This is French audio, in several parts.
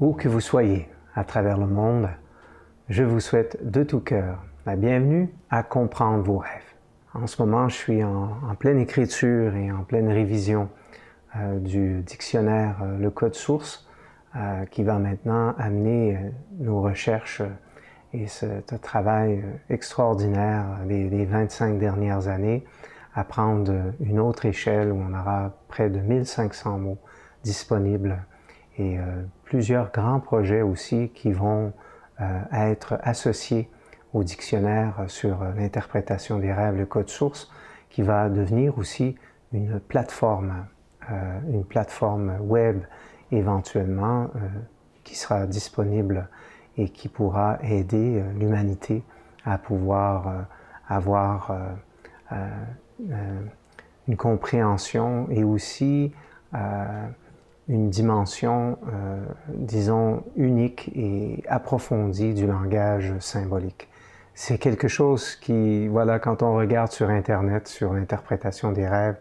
Où que vous soyez à travers le monde, je vous souhaite de tout cœur la bienvenue à comprendre vos rêves. En ce moment, je suis en pleine écriture et en pleine révision du dictionnaire Le Code Source qui va maintenant amener nos recherches et ce travail extraordinaire des 25 dernières années à prendre une autre échelle où on aura près de 1500 mots disponibles et plusieurs grands projets aussi qui vont être associés au dictionnaire sur l'interprétation des rêves, le code source, qui va devenir aussi une plateforme web éventuellement qui sera disponible et qui pourra aider l'humanité à pouvoir avoir une compréhension et aussi une dimension, disons, unique et approfondie du langage symbolique. C'est quelque chose qui, voilà, quand on regarde sur Internet, sur l'interprétation des rêves,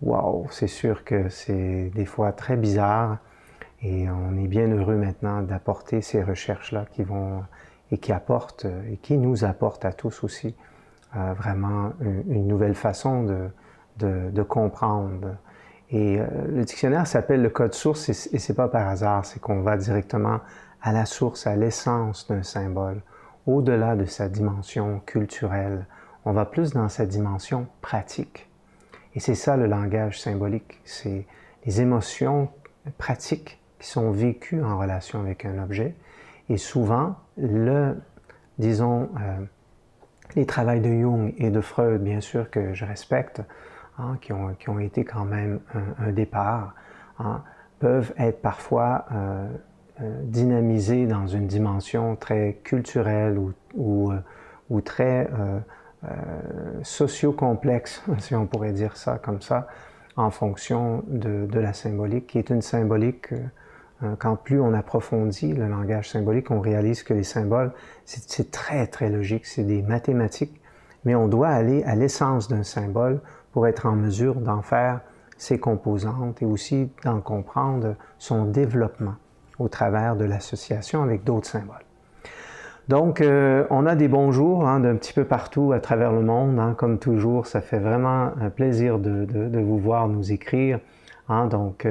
wow, c'est sûr que c'est des fois très bizarre et on est bien heureux maintenant d'apporter ces recherches-là qui vont et qui apportent et qui nous apportent à tous aussi vraiment une nouvelle façon de comprendre. Et le dictionnaire s'appelle le code source et c'est pas par hasard, c'est qu'on va directement à la source, à l'essence d'un symbole, au-delà de sa dimension culturelle. On va plus dans sa dimension pratique. Et c'est ça le langage symbolique, c'est les émotions pratiques qui sont vécues en relation avec un objet. Et souvent, disons, les travaux de Jung et de Freud, bien sûr, que je respecte, qui ont été quand même un départ, peuvent être parfois dynamisés dans une dimension très culturelle ou très socio-complexe, si on pourrait dire ça comme ça, en fonction de la symbolique, qui est une symbolique, quand plus on approfondit le langage symbolique, on réalise que les symboles, c'est très, très logique, c'est des mathématiques, mais on doit aller à l'essence d'un symbole pour être en mesure d'en faire ses composantes et aussi d'en comprendre son développement au travers de l'association avec d'autres symboles. Donc, on a des bons jours d'un petit peu partout à travers le monde, comme toujours. Ça fait vraiment un plaisir de vous voir nous écrire. Donc,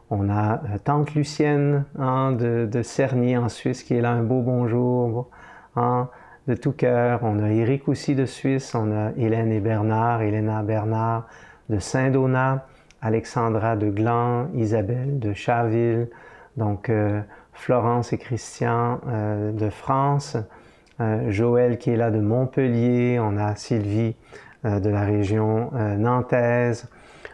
on a Tante Lucienne de Cerny en Suisse qui est là, un beau bonjour. De tout cœur. On a Éric aussi de Suisse, on a Hélène et Bernard, Héléna Bernard de Saint-Donat, Alexandra de Gland, Isabelle de Chaville, donc Florence et Christian de France, Joël qui est là de Montpellier, on a Sylvie de la région nantaise.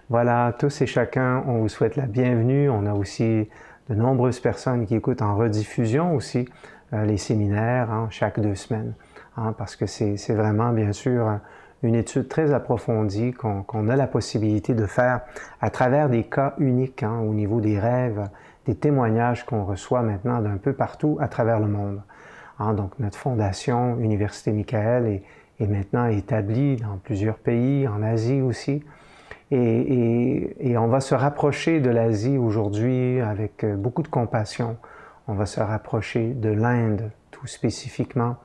Voilà, tous et chacun, on vous souhaite la bienvenue. On a aussi de nombreuses personnes qui écoutent en rediffusion aussi les séminaires chaque 2 semaines, parce que c'est vraiment, bien sûr, une étude très approfondie qu'on a la possibilité de faire à travers des cas uniques au niveau des rêves, des témoignages qu'on reçoit maintenant d'un peu partout à travers le monde. Donc, notre fondation, Université Michael, est maintenant établie dans plusieurs pays, en Asie aussi, et on va se rapprocher de l'Asie aujourd'hui avec beaucoup de compassion. On va se rapprocher de l'Inde, tout spécifiquement,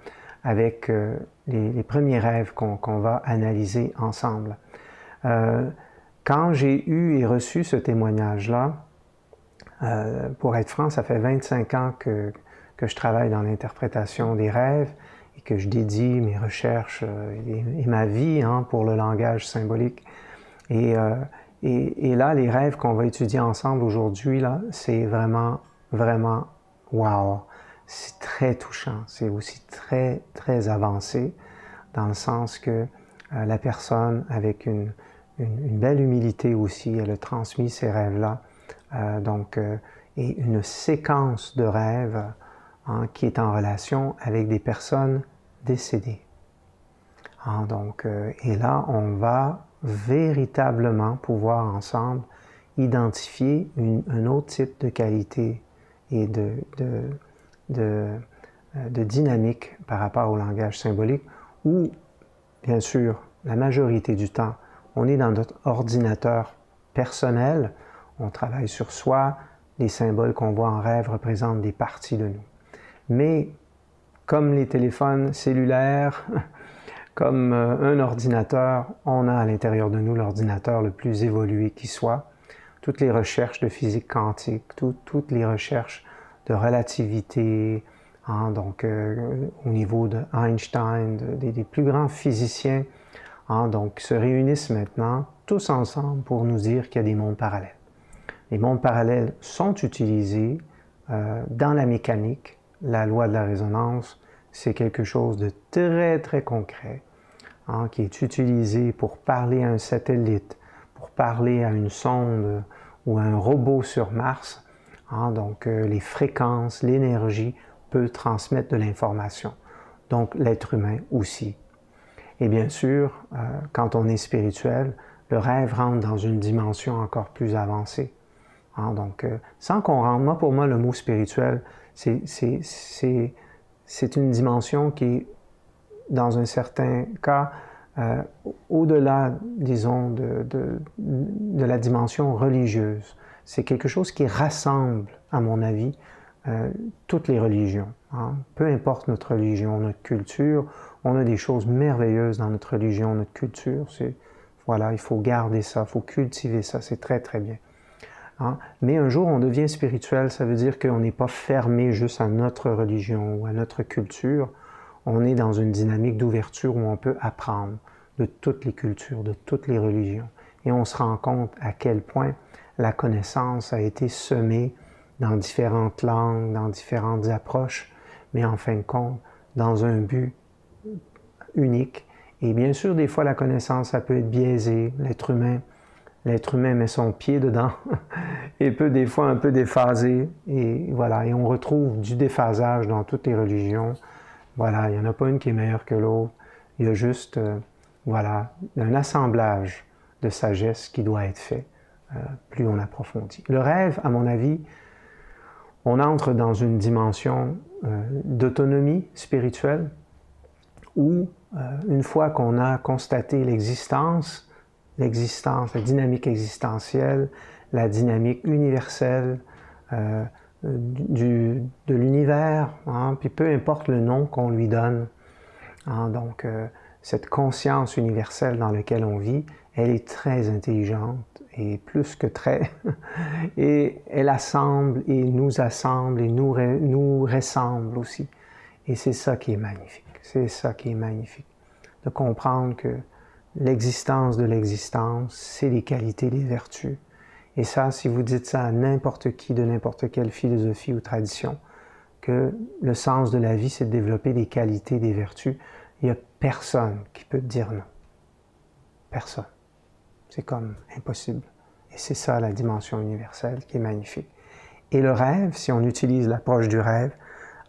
avec les premiers rêves qu'on va analyser ensemble. Quand j'ai eu et reçu ce témoignage-là, pour être franc, ça fait 25 ans que je travaille dans l'interprétation des rêves et que je dédie mes recherches et ma vie pour le langage symbolique. Et là, les rêves qu'on va étudier ensemble aujourd'hui, c'est vraiment, vraiment wow! C'est très touchant, c'est aussi très, très avancé, dans le sens que la personne, avec une belle humilité aussi, elle a transmis ces rêves-là, et une séquence de rêves qui est en relation avec des personnes décédées. Et là, on va véritablement pouvoir ensemble identifier un autre type de qualité et de dynamique par rapport au langage symbolique où, bien sûr, la majorité du temps, on est dans notre ordinateur personnel, on travaille sur soi, les symboles qu'on voit en rêve représentent des parties de nous. Mais comme les téléphones cellulaires, comme un ordinateur, on a à l'intérieur de nous l'ordinateur le plus évolué qui soit. Toutes les recherches de physique quantique, toutes les recherches de relativité, donc au niveau de Einstein, des plus grands physiciens, donc se réunissent maintenant tous ensemble pour nous dire qu'il y a des mondes parallèles. Les mondes parallèles sont utilisés dans la mécanique. La loi de la résonance, c'est quelque chose de très, très concret, qui est utilisé pour parler à un satellite, pour parler à une sonde ou à un robot sur Mars. Donc, les fréquences, l'énergie peut transmettre de l'information. Donc, l'être humain aussi. Et bien sûr, quand on est spirituel, le rêve rentre dans une dimension encore plus avancée. Donc, sans qu'on rentre, pour moi, le mot spirituel, c'est une dimension qui est, dans un certain cas, au-delà, disons, de la dimension religieuse. C'est quelque chose qui rassemble, à mon avis, toutes les religions. Peu importe notre religion, notre culture, on a des choses merveilleuses dans notre religion, notre culture. Voilà, il faut garder ça, il faut cultiver ça, c'est très, très bien. Mais un jour, on devient spirituel, ça veut dire qu'on n'est pas fermé juste à notre religion ou à notre culture. On est dans une dynamique d'ouverture où on peut apprendre de toutes les cultures, de toutes les religions. Et on se rend compte à quel point la connaissance a été semée dans différentes langues, dans différentes approches, mais en fin de compte, dans un but unique. Et bien sûr, des fois, la connaissance, ça peut être biaisée. L'être humain met son pied dedans et peut des fois un peu déphaser. Et voilà, et on retrouve du déphasage dans toutes les religions. Voilà, il n'y en a pas une qui est meilleure que l'autre. Il y a juste, voilà, un assemblage de sagesse qui doit être fait, plus on approfondit. Le rêve, à mon avis, on entre dans une dimension d'autonomie spirituelle où, une fois qu'on a constaté l'existence, la dynamique existentielle, la dynamique universelle de l'univers, puis peu importe le nom qu'on lui donne. Donc, cette conscience universelle dans laquelle on vit, elle est très intelligente et plus que très, et elle assemble et nous ressemble aussi. Et c'est ça qui est magnifique. C'est ça qui est magnifique. De comprendre que l'existence de l'existence, c'est les qualités, les vertus. Et ça, si vous dites ça à n'importe qui, de n'importe quelle philosophie ou tradition, que le sens de la vie, c'est de développer des qualités, des vertus, il n'y a personne qui peut te dire non. Personne. C'est comme impossible. Et c'est ça la dimension universelle qui est magnifique. Et le rêve, si on utilise l'approche du rêve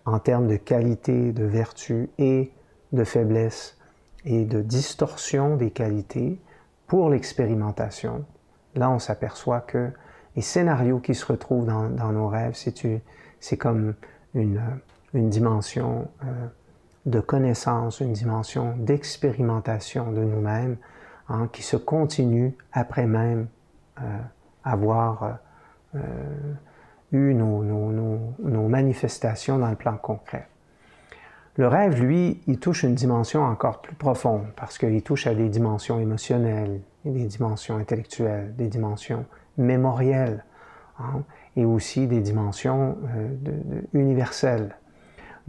en termes de qualité, de vertu et de faiblesse et de distorsion des qualités pour l'expérimentation, là on s'aperçoit que les scénarios qui se retrouvent dans nos rêves, c'est comme une dimension de connaissance, une dimension d'expérimentation de nous-mêmes, qui se continue après même avoir eu nos manifestations dans le plan concret. Le rêve, lui, il touche une dimension encore plus profonde parce qu'il touche à des dimensions émotionnelles, des dimensions intellectuelles, des dimensions mémorielles, et aussi des dimensions universelles.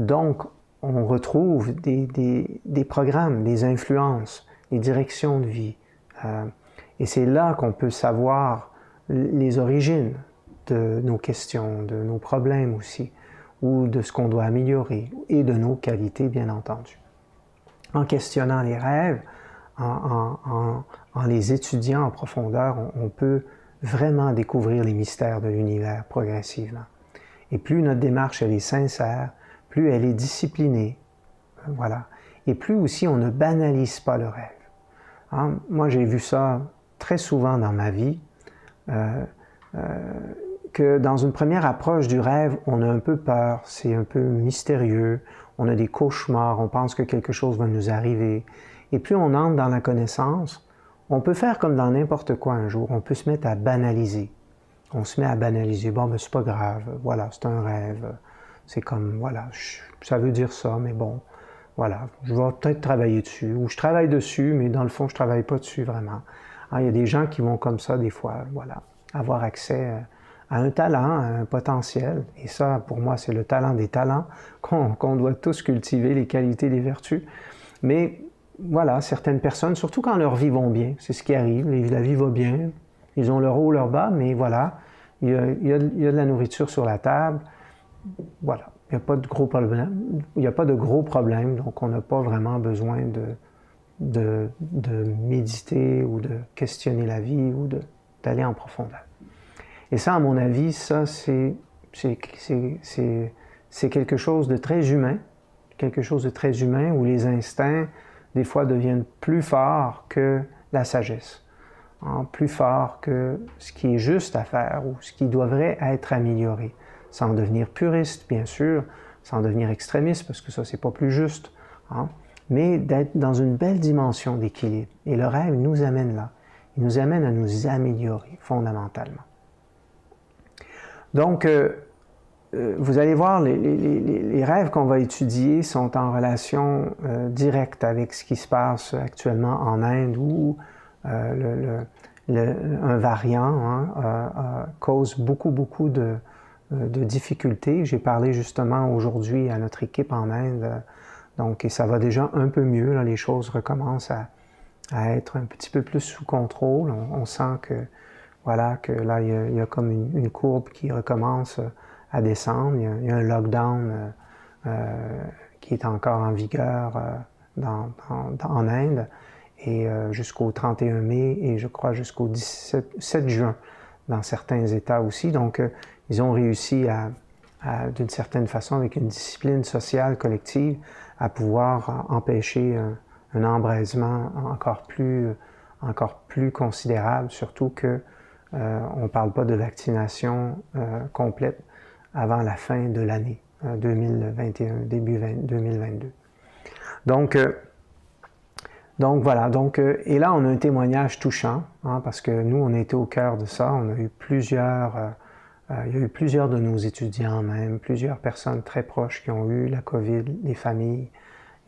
Donc, on retrouve des programmes, des influences, des directions de vie. Et c'est là qu'on peut savoir les origines de nos questions, de nos problèmes aussi, ou de ce qu'on doit améliorer, et de nos qualités, bien entendu. En questionnant les rêves, en les étudiant en profondeur, on peut vraiment découvrir les mystères de l'univers progressivement. Et plus notre démarche elle est sincère, plus elle est disciplinée, voilà. Et plus aussi on ne banalise pas le rêve. Moi, j'ai vu ça très souvent dans ma vie, que dans une première approche du rêve, on a un peu peur, c'est un peu mystérieux, on a des cauchemars, on pense que quelque chose va nous arriver. Et plus on entre dans la connaissance, on peut faire comme dans n'importe quoi un jour, on peut se mettre à banaliser. on se met à banaliser. Bon, mais c'est pas grave, voilà, c'est un rêve. C'est comme, voilà, ça veut dire ça, mais bon, voilà, je vais peut-être travailler dessus. Ou je travaille dessus, mais dans le fond, je travaille pas dessus vraiment. Alors, il y a des gens qui vont comme ça, des fois, voilà, avoir accès à un talent, à un potentiel. Et ça, pour moi, c'est le talent des talents qu'on doit tous cultiver, les qualités, les vertus. Mais voilà, certaines personnes, surtout quand leur vie va bien, c'est ce qui arrive, la vie va bien, ils ont leur haut, leur bas, mais voilà, il y a de la nourriture sur la table, voilà, il n'y a pas de gros problème, il n'y a pas de gros problème, donc on n'a pas vraiment besoin de méditer ou de questionner la vie ou d'aller en profondeur. Et ça, à mon avis, ça, c'est quelque chose de très humain, où les instincts, des fois, deviennent plus forts que la sagesse, hein, plus forts que ce qui est juste à faire ou ce qui devrait être amélioré, sans devenir puriste, bien sûr, sans devenir extrémiste, parce que ça, c'est pas plus juste, hein, mais d'être dans une belle dimension d'équilibre. Et le rêve nous amène là. Il nous amène à nous améliorer fondamentalement. Donc, vous allez voir, les rêves qu'on va étudier sont en relation directe avec ce qui se passe actuellement en Inde, où un variant cause beaucoup de difficultés. J'ai parlé justement aujourd'hui à notre équipe en Inde, donc, et ça va déjà un peu mieux, là, les choses recommencent à être un petit peu plus sous contrôle. On sent que, voilà, que là, il y a comme une courbe qui recommence à descendre. Il y a un lockdown qui est encore en vigueur en Inde, et jusqu'au 31 mai et je crois jusqu'au 7 juin dans certains États aussi. Donc, ils ont réussi d'une certaine façon, avec une discipline sociale collective, à pouvoir empêcher un embrasement encore plus considérable, surtout que on ne parle pas de vaccination complète avant la fin de l'année 2021, début 2022. Donc voilà, et là on a un témoignage touchant, hein, parce que nous on a été au cœur de ça, on a eu il y a eu plusieurs de nos étudiants même, plusieurs personnes très proches qui ont eu la COVID, les familles,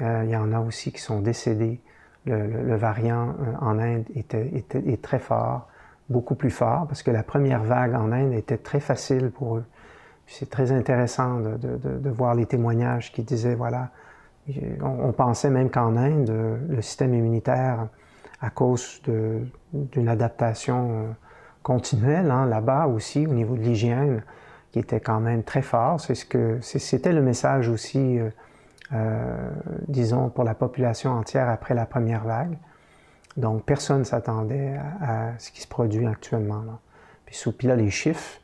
il y en a aussi qui sont décédés. Le variant en Inde est très fort, beaucoup plus fort, parce que la première vague en Inde était très facile pour eux. C'est très intéressant de voir les témoignages qui disaient, voilà, on pensait même qu'en Inde, le système immunitaire, à cause d'une adaptation continuelle, hein, là-bas aussi, au niveau de l'hygiène, qui était quand même très fort, c'était le message aussi, disons, pour la population entière après la première vague. Donc, personne ne s'attendait à ce qui se produit actuellement, là. Puis là, les chiffres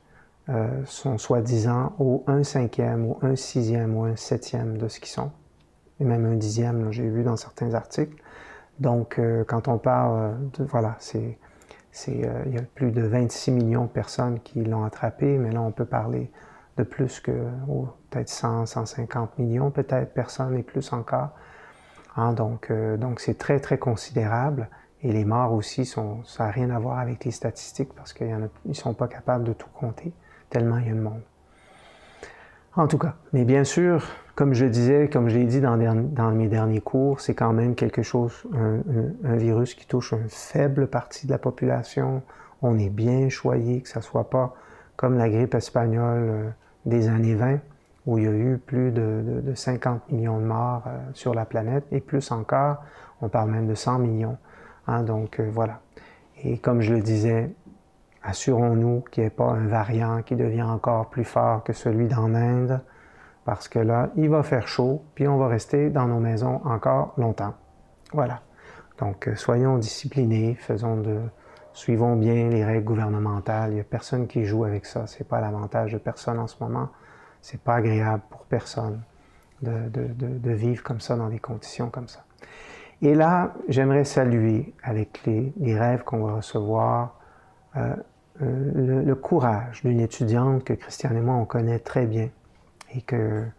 sont soi-disant au 1/5, ou 1/6, ou 1/7 de ce qu'ils sont. Et même 1/10, j'ai vu dans certains articles. Donc, quand on parle voilà, il y a plus de 26 millions de personnes qui l'ont attrapé, mais là, on peut parler de plus que peut-être 100, 150 millions, peut-être, personnes et plus encore. Hein, donc, c'est très, très considérable. Et les morts aussi, ça n'a rien à voir avec les statistiques parce qu'ils ne sont pas capables de tout compter, tellement il y a de monde. En tout cas, mais bien sûr, comme je disais, comme je l'ai dit dans mes derniers cours, c'est quand même quelque chose, un virus qui touche une faible partie de la population. On est bien choyé, que ça ne soit pas comme la grippe espagnole des années 20, où il y a eu plus de 50 millions de morts sur la planète, et plus encore, on parle même de 100 millions. Hein, donc voilà. Et comme je le disais, assurons-nous qu'il n'y ait pas un variant qui devient encore plus fort que celui d'en Inde, parce que là, il va faire chaud, puis on va rester dans nos maisons encore longtemps. Voilà. Donc, soyons disciplinés, suivons bien les règles gouvernementales. Il n'y a personne qui joue avec ça. C'est pas l'avantage de personne en ce moment. C'est pas agréable pour personne de vivre comme ça, dans des conditions comme ça. Et là, j'aimerais saluer, avec les rêves qu'on va recevoir, le courage d'une étudiante que Christiane et moi, on connaît très bien et qu'on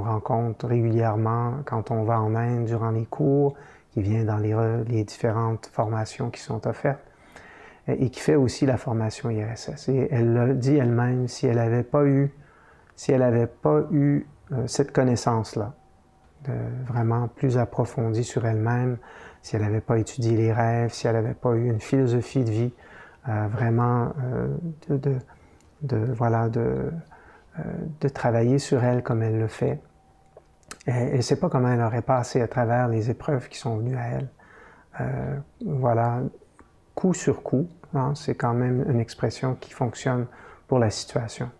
rencontre régulièrement quand on va en Inde durant les cours, qui vient dans les différentes formations qui sont offertes. et qui fait aussi la formation IRSS. Et elle l'a dit elle-même, si elle n'avait pas eu cette connaissance-là, vraiment plus approfondie sur elle-même, si elle n'avait pas étudié les rêves, si elle n'avait pas eu une philosophie de vie vraiment de travailler sur elle comme elle le fait, elle ne sait pas comment elle aurait passé à travers les épreuves qui sont venues à elle. Voilà, coup sur coup, hein, c'est quand même une expression qui fonctionne pour la situation.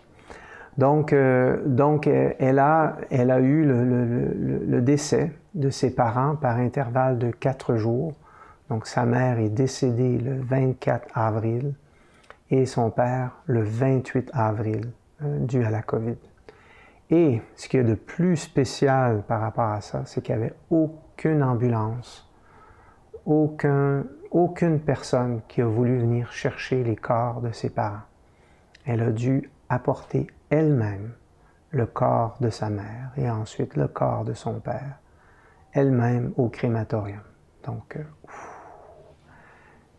Donc elle a eu le décès de ses parents par intervalle de 4 jours. Donc sa mère est décédée le 24 avril et son père le 28 avril, dû à la COVID. Et ce qu'il y a de plus spécial par rapport à ça, c'est qu'il n'y avait aucune ambulance, aucune personne qui a voulu venir chercher les corps de ses parents. Elle a dû apporter elle-même le corps de sa mère et ensuite le corps de son père, elle-même au crématorium. Donc,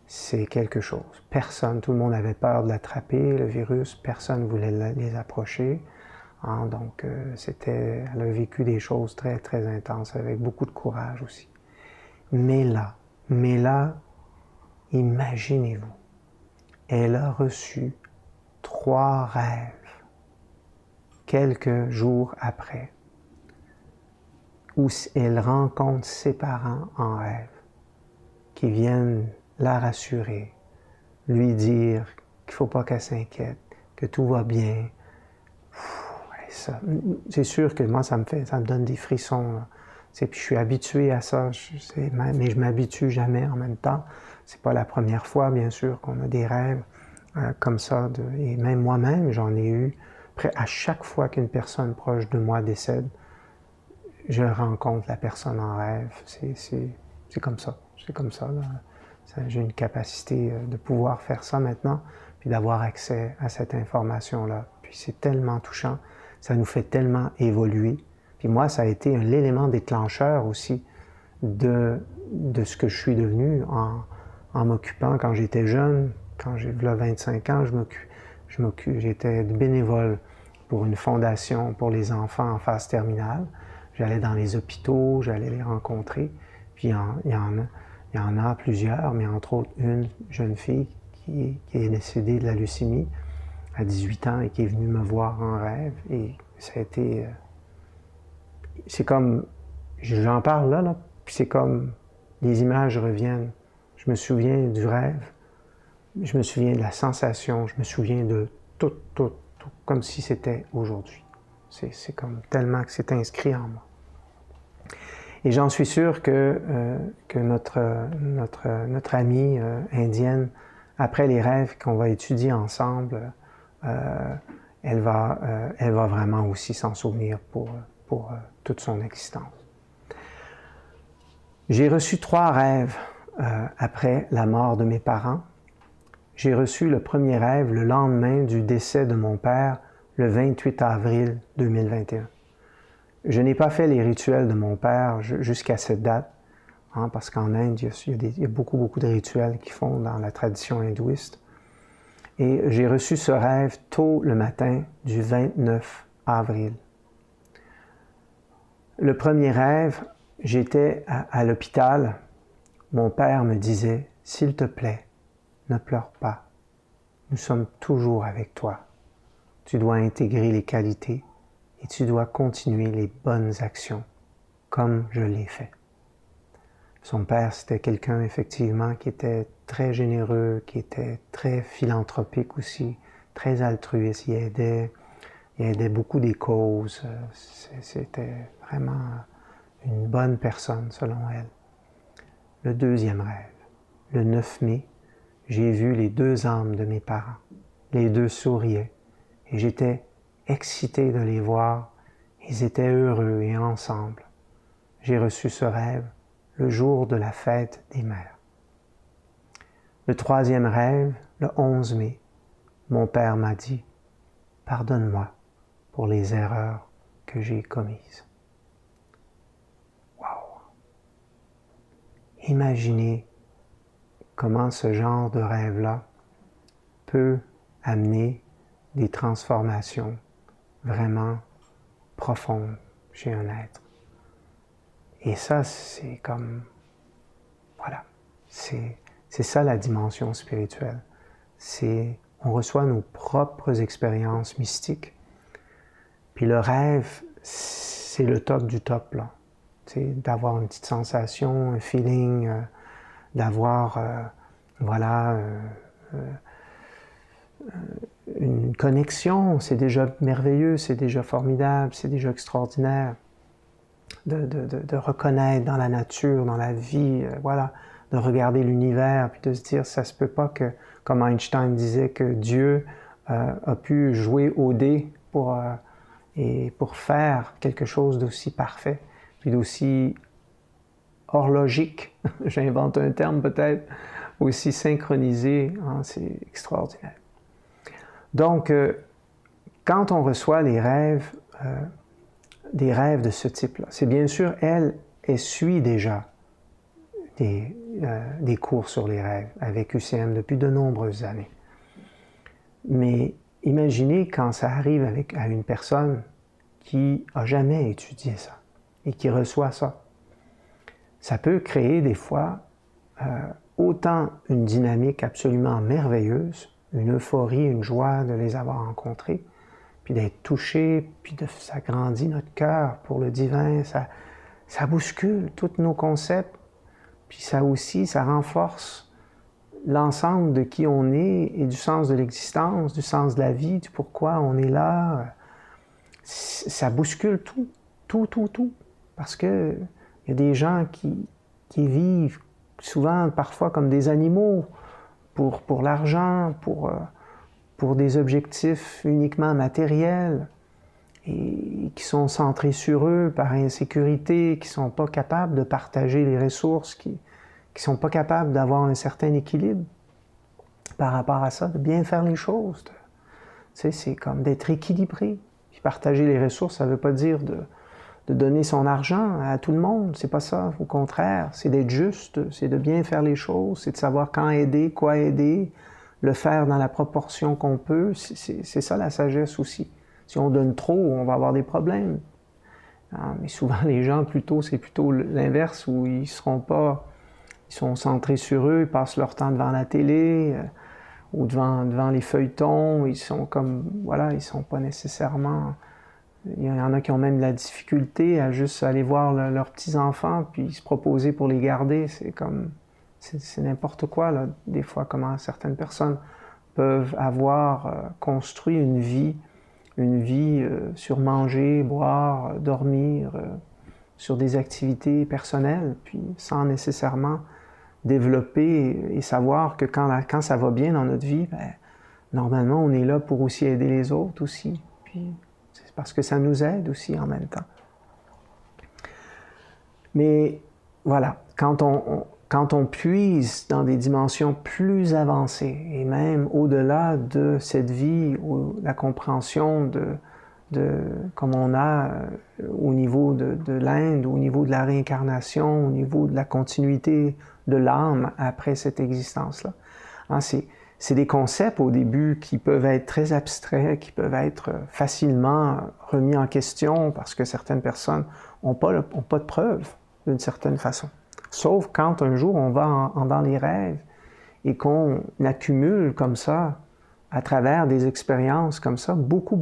c'est quelque chose. Personne, tout le monde avait peur de l'attraper, le virus, personne ne voulait les approcher. Hein, donc, elle a vécu des choses très, très intenses avec beaucoup de courage aussi. Mais là, imaginez-vous, elle a reçu 3 rêves quelques jours après, où elle rencontre ses parents en rêve, qui viennent la rassurer, lui dire qu'il ne faut pas qu'elle s'inquiète, que tout va bien. C'est sûr que moi, ça me donne des frissons. Puis je suis habitué à ça, mais je ne m'habitue jamais en même temps. C'est pas la première fois, bien sûr, qu'on a des rêves comme ça. Et même moi-même, j'en ai eu. À chaque fois qu'une personne proche de moi décède, je rencontre la personne en rêve. C'est comme ça. C'est comme ça. J'ai une capacité de pouvoir faire ça maintenant, puis d'avoir accès à cette information-là. Puis c'est tellement touchant. Ça nous fait tellement évoluer. Puis moi, ça a été l'élément déclencheur aussi de ce que je suis devenu en m'occupant quand j'étais jeune. Quand j'ai 25 ans, j'étais bénévole pour une fondation pour les enfants en phase terminale. J'allais dans les hôpitaux, j'allais les rencontrer. Puis il y en a plusieurs, mais entre autres une jeune fille qui est décédée de la leucémie à 18 ans et qui est venue me voir en rêve. Et ça a été... c'est comme... J'en parle là, puis c'est comme les images reviennent. Je me souviens du rêve, je me souviens de la sensation, je me souviens de tout, comme si c'était aujourd'hui. C'est comme tellement que c'est inscrit en moi. Et j'en suis sûr que notre amie indienne, après les rêves qu'on va étudier ensemble, elle va vraiment aussi s'en souvenir pour toute son existence. J'ai reçu 3 rêves après la mort de mes parents. J'ai reçu le premier rêve le lendemain du décès de mon père, le 28 avril 2021. Je n'ai pas fait les rituels de mon père jusqu'à cette date, hein, parce qu'en Inde, il y a beaucoup de rituels qu'ils font dans la tradition hindouiste. Et j'ai reçu ce rêve tôt le matin du 29 avril. Le premier rêve, j'étais à l'hôpital. Mon père me disait, « S'il te plaît, ne pleure pas. Nous sommes toujours avec toi. Tu dois intégrer les qualités et tu dois continuer les bonnes actions, comme je l'ai fait. » Son père, c'était quelqu'un, effectivement, qui était très généreux, qui était très philanthropique aussi, très altruiste. Il aidait beaucoup des causes. C'était vraiment une bonne personne, selon elle. Le deuxième rêve, le 9 mai, j'ai vu les 2 âmes de mes parents. Les 2 souriaient et j'étais excité de les voir. Ils étaient heureux et ensemble. J'ai reçu ce rêve le jour de la fête des mères. Le troisième rêve, le 11 mai, mon père m'a dit « Pardonne-moi pour les erreurs que j'ai commises. » Wow! Imaginez comment ce genre de rêve-là peut amener des transformations vraiment profondes chez un être. Et ça, c'est comme, voilà, c'est ça la dimension spirituelle. On reçoit nos propres expériences mystiques. Puis le rêve, c'est le top du top, là. D'avoir une petite sensation, un feeling, d'avoir, une connexion, c'est déjà merveilleux, c'est déjà formidable, c'est déjà extraordinaire. De reconnaître dans la nature, dans la vie, de regarder l'univers, puis de se dire, ça se peut pas que, comme Einstein disait, que Dieu a pu jouer au dé pour faire quelque chose d'aussi parfait, puis d'aussi horlogique, j'invente un terme peut-être, aussi synchronisé, hein, c'est extraordinaire. Donc, quand on reçoit des rêves de ce type-là, c'est bien sûr, elle suit déjà des cours sur les rêves avec UCM depuis de nombreuses années. Mais imaginez quand ça arrive à une personne qui n'a jamais étudié ça et qui reçoit ça. Ça peut créer des fois autant une dynamique absolument merveilleuse, une euphorie, une joie de les avoir rencontrés, puis d'être touché, puis ça grandit notre cœur pour le divin, ça bouscule tous nos concepts, puis ça aussi, ça renforce l'ensemble de qui on est et du sens de l'existence, du sens de la vie, du pourquoi on est là. Ça bouscule tout. Parce que il y a des gens qui vivent souvent, parfois, comme des animaux pour l'argent, pour des objectifs uniquement matériels et qui sont centrés sur eux par insécurité, qui ne sont pas capables de partager les ressources, qui ne sont pas capables d'avoir un certain équilibre par rapport à ça, de bien faire les choses. Tu sais, c'est comme d'être équilibré. Puis partager les ressources, ça ne veut pas dire de donner son argent à tout le monde, c'est pas ça. Au contraire, c'est d'être juste, c'est de bien faire les choses, c'est de savoir quand aider, quoi aider, le faire dans la proportion qu'on peut. C'est ça la sagesse aussi. Si on donne trop, on va avoir des problèmes. Mais souvent, les gens, c'est plutôt l'inverse, où ils sont centrés sur eux, ils passent leur temps devant la télé, ou devant les feuilletons, ils sont ils sont pas nécessairement... Il y en a qui ont même de la difficulté à juste aller voir leurs petits-enfants, puis se proposer pour les garder. C'est n'importe quoi, là, des fois, comment certaines personnes peuvent avoir construit une vie sur manger, boire, dormir, sur des activités personnelles, puis sans nécessairement développer et savoir que quand ça va bien dans notre vie, normalement, on est là pour aussi aider les autres aussi. Puis, c'est parce que ça nous aide aussi en même temps. Mais voilà, quand on puise dans des dimensions plus avancées, et même au-delà de cette vie, ou la compréhension comme on a au niveau de l'Inde, au niveau de la réincarnation, au niveau de la continuité de l'âme après cette existence-là. Hein, c'est des concepts au début qui peuvent être très abstraits, qui peuvent être facilement remis en question parce que certaines personnes n'ont pas de preuves d'une certaine façon. Sauf quand un jour on va dans les rêves et qu'on accumule comme ça, à travers des expériences comme ça, beaucoup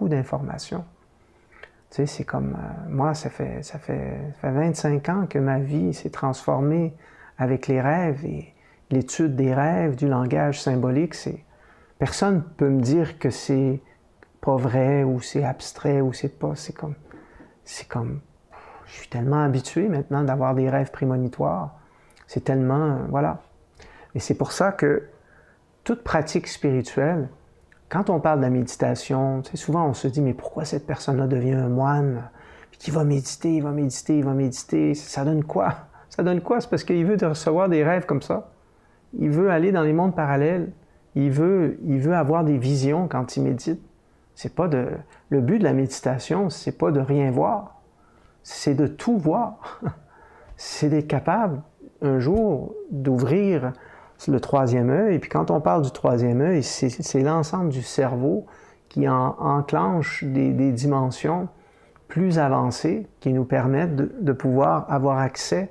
d'informations. Tu sais, c'est comme, moi, ça fait 25 ans que ma vie s'est transformée avec les rêves et l'étude des rêves, du langage symbolique, personne ne peut me dire que c'est pas vrai ou c'est abstrait ou c'est comme, je suis tellement habitué maintenant d'avoir des rêves prémonitoires. C'est tellement, voilà. Et c'est pour ça que toute pratique spirituelle, quand on parle de la méditation, tu sais, souvent on se dit, mais pourquoi cette personne-là devient un moine, puis qu'il va méditer, ça donne quoi? Ça donne quoi? C'est parce qu'il veut recevoir des rêves comme ça. Il veut aller dans les mondes parallèles. Il veut avoir des visions quand il médite. Le but de la méditation, c'est pas de rien voir. C'est de tout voir. C'est d'être capable, un jour, d'ouvrir c'est le troisième œil. Et puis quand on parle du troisième œil, c'est l'ensemble du cerveau qui enclenche des dimensions plus avancées qui nous permettent de pouvoir avoir accès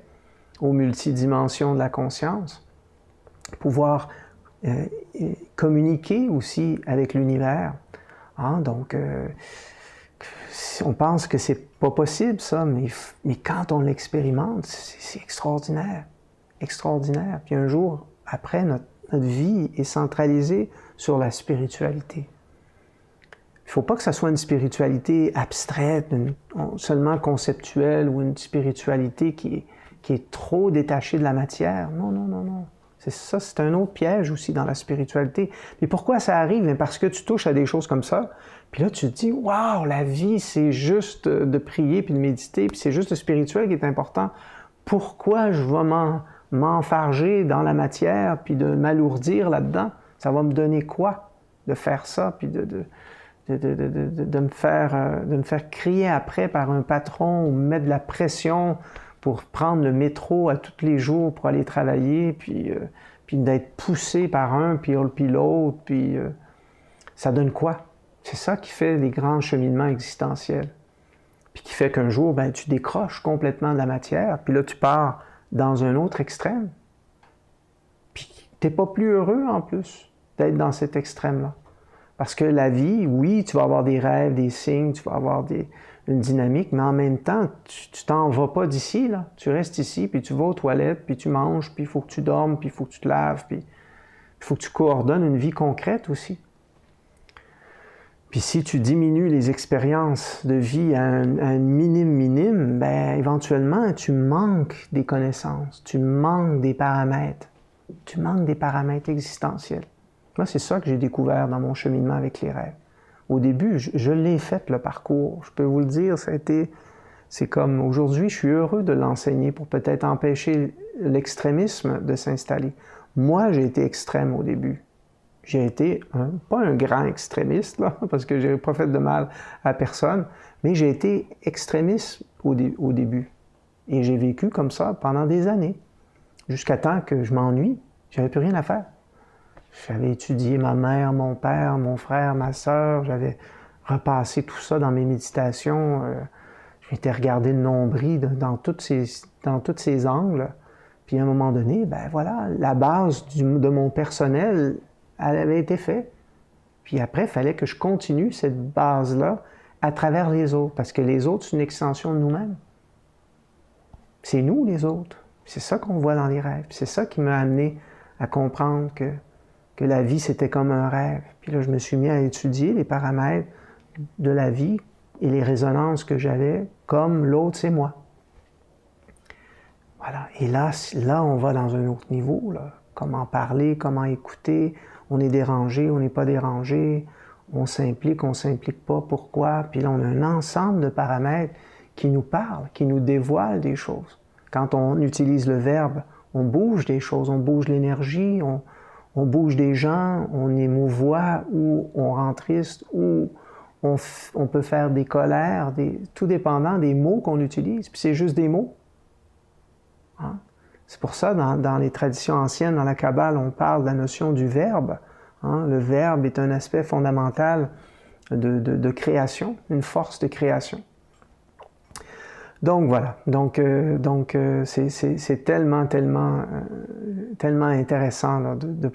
aux multidimensions de la conscience, pouvoir communiquer aussi avec l'univers. Hein? Donc, on pense que c'est pas possible ça, mais quand on l'expérimente, c'est extraordinaire. Extraordinaire. Puis un jour, après, notre vie est centralisée sur la spiritualité. Il ne faut pas que ça soit une spiritualité abstraite, seulement conceptuelle, ou une spiritualité qui est trop détachée de la matière. Non, non, non, non. Ça, c'est un autre piège aussi dans la spiritualité. Mais pourquoi ça arrive? Parce que tu touches à des choses comme ça, puis là, tu te dis, waouh, la vie, c'est juste de prier puis de méditer, puis c'est juste le spirituel qui est important. Pourquoi je vais m'enfarger dans la matière puis de m'alourdir là-dedans? Ça va me donner quoi de faire ça, puis de me faire crier après par un patron ou me mettre de la pression pour prendre le métro à tous les jours pour aller travailler, puis d'être poussé par un, puis l'autre, puis ça donne quoi? C'est ça qui fait les grands cheminements existentiels. Puis qui fait qu'un jour, ben, tu décroches complètement de la matière, puis là, tu pars dans un autre extrême. Puis tu n'es pas plus heureux, en plus, d'être dans cet extrême-là. Parce que la vie, oui, tu vas avoir des rêves, des signes, tu vas avoir une dynamique, mais en même temps, tu t'en vas pas d'ici, là. Tu restes ici, puis tu vas aux toilettes, puis tu manges, puis il faut que tu dormes, puis il faut que tu te laves, puis il faut que tu coordonnes une vie concrète aussi. Puis si tu diminues les expériences de vie à un minime, ben éventuellement, tu manques des connaissances, tu manques des paramètres, existentiels. Moi, c'est ça que j'ai découvert dans mon cheminement avec les rêves. Au début, je l'ai fait, le parcours. Je peux vous le dire, c'est comme aujourd'hui, je suis heureux de l'enseigner pour peut-être empêcher l'extrémisme de s'installer. Moi, j'ai été extrême au début. J'ai été, pas un grand extrémiste, là, parce que je n'ai pas fait de mal à personne, mais j'ai été extrémiste au début. Et j'ai vécu comme ça pendant des années, jusqu'à temps que je m'ennuie. J'avais plus rien à faire. J'avais étudié ma mère, mon père, mon frère, ma sœur. J'avais repassé tout ça dans mes méditations. Je m'étais regardé le nombril dans tous ces angles. Puis à un moment donné, ben voilà, la base de mon personnel, elle avait été faite. Puis après, il fallait que je continue cette base-là à travers les autres. Parce que les autres, c'est une extension de nous-mêmes. C'est nous, les autres. C'est ça qu'on voit dans les rêves. C'est ça qui m'a amené à comprendre que la vie, c'était comme un rêve. Puis là, je me suis mis à étudier les paramètres de la vie et les résonances que j'avais, comme l'autre, c'est moi. Voilà. Et là, on va dans un autre niveau, là. Comment parler, comment écouter, on est dérangé, on n'est pas dérangé, on s'implique pas, pourquoi? Puis là, on a un ensemble de paramètres qui nous parlent, qui nous dévoilent des choses. Quand on utilise le verbe, on bouge des choses, on bouge l'énergie, on bouge des gens, on émouvoit, ou on rend triste, ou on peut faire des colères, tout dépendant des mots qu'on utilise. Puis c'est juste des mots. Hein? C'est pour ça, dans les traditions anciennes, dans la Kabbale, on parle de la notion du verbe. Hein? Le verbe est un aspect fondamental de création, une force de création. Donc voilà, c'est tellement intéressant là, de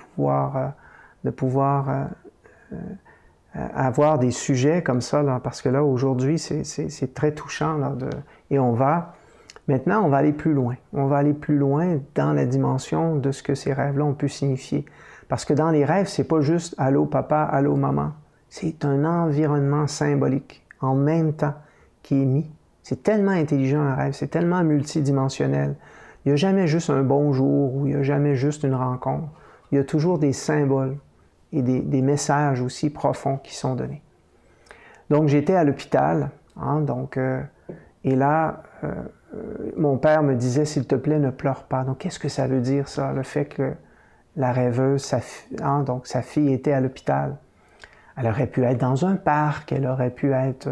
pouvoir avoir des sujets comme ça, là, parce que là, aujourd'hui, c'est très touchant. Là, et maintenant, on va aller plus loin. On va aller plus loin dans la dimension de ce que ces rêves-là ont pu signifier. Parce que dans les rêves, c'est pas juste « Allô papa, allô maman ». C'est un environnement symbolique, en même temps, qui est mis. C'est tellement intelligent un rêve, c'est tellement multidimensionnel. Il n'y a jamais juste un bonjour ou il n'y a jamais juste une rencontre. Il y a toujours des symboles et des messages aussi profonds qui sont donnés. Donc j'étais à l'hôpital, hein, et là, mon père me disait « S'il te plaît, ne pleure pas ». Donc qu'est-ce que ça veut dire ça, le fait que la rêveuse, donc sa fille était à l'hôpital? Elle aurait pu être dans un parc, elle aurait pu être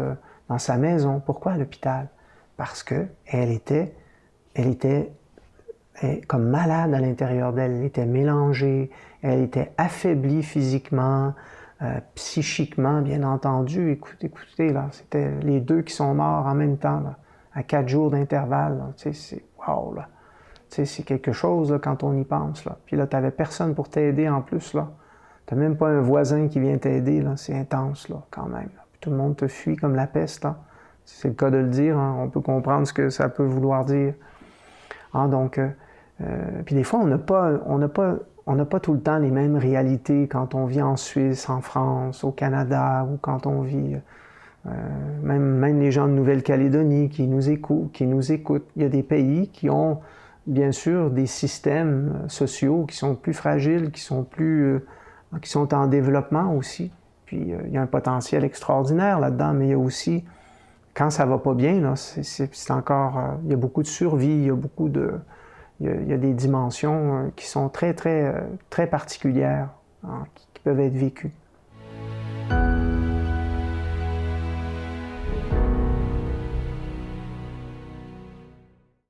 dans sa maison. Pourquoi à l'hôpital? Parce qu'elle comme malade à l'intérieur d'elle. Elle était mélangée, elle était affaiblie physiquement, psychiquement, bien entendu. Écoutez, là, c'était les deux qui sont morts en même temps, là, à 4 jours d'intervalle. Tu sais, c'est wow, là. Tu sais, c'est quelque chose, là, quand on y pense, là. Puis là, tu n'avais personne pour t'aider en plus, là. Tu n'as même pas un voisin qui vient t'aider, là. C'est intense, là, quand même. Puis tout le monde te fuit comme la peste, là. C'est le cas de le dire, hein. On peut comprendre ce que ça peut vouloir dire. Ah, donc, puis des fois, on n'a pas tout le temps les mêmes réalités quand on vit en Suisse, en France, au Canada, ou quand on vit, même les gens de Nouvelle-Calédonie qui nous écoutent. Il y a des pays qui ont, bien sûr, des systèmes sociaux qui sont plus fragiles, qui sont en développement aussi. Puis, il y a un potentiel extraordinaire là-dedans, mais il y a aussi, quand ça va pas bien, là, c'est encore, il y a beaucoup de survie, il y a des dimensions qui sont très, très, très particulières, hein, qui peuvent être vécues.